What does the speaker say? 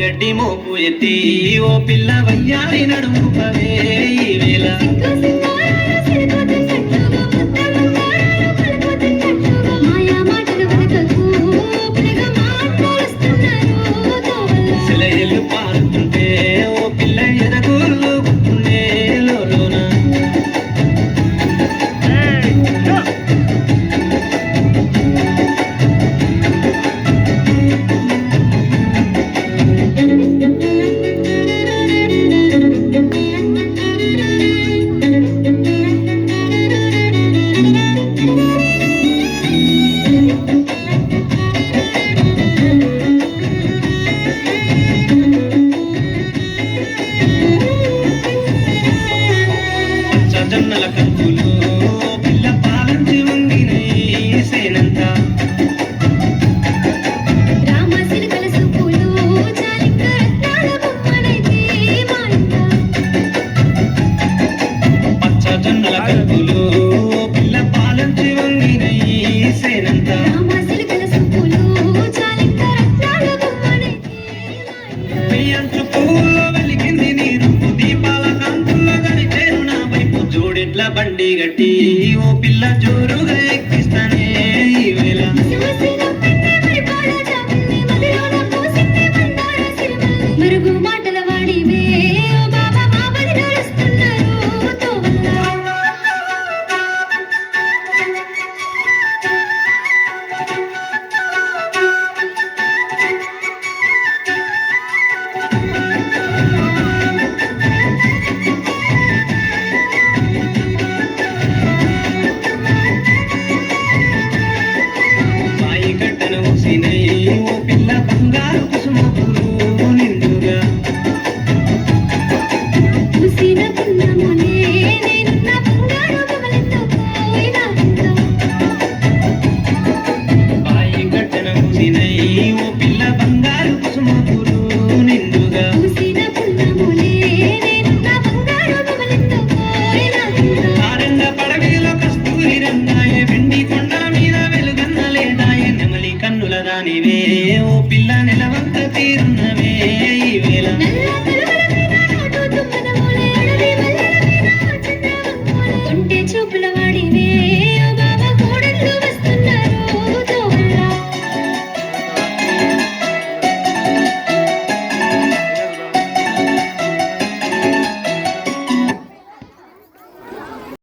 గడ్డి మోపు ఎత్తి ఓ పిల్ల వయ్యారి నడుముపవే ఈ వేళ సెలయేళ్ళు పారుతుంటే ఓ పిల్ల ఎదగూరులో గుర్తుండే లోన జొన్నల కంకులు పిల్ల పాలంచి వంగినై సేనంత పచ్చ జొన్నల కంకులు పిల్ల పాలంచి వంగినై సేనంత పెయ్యంచు పువ్వుల్లో వెలిగింది నీరు దీపాల కాంతుల్లో గడిచేరు నా వైపు జోడెట్ల బండి గట్టి ఓ పిల్ల జోరుగా ఎక్కిస్తానే ఈ వేళ మాటల వాడివే ఓ బాబా మామని నడుస్తున్నారు బాయి కట్టన ఊసినై ఓ పిల్ల బంగారు కుసుమ పూలు నిండుగా చూసిన పున్నములే నేనున్న బంగారు బొమ్మలతో పోయినాంత బాయి కట్టన ఊసినై ఓ పిల్ల బంగారు కుసుమ పూలు నిండుగా చూసిన పున్నములే నేనున్న బంగారు బొమ్మలతో పోయినాంత ఆరంగ పడవిలో కస్తూరి రంగాయ వెండి కొండల మీద వెలుగన్న లేదాయ నెమలి కన్నుల దానివే ఓ పిల్ల నెలవంక తీరున్నవే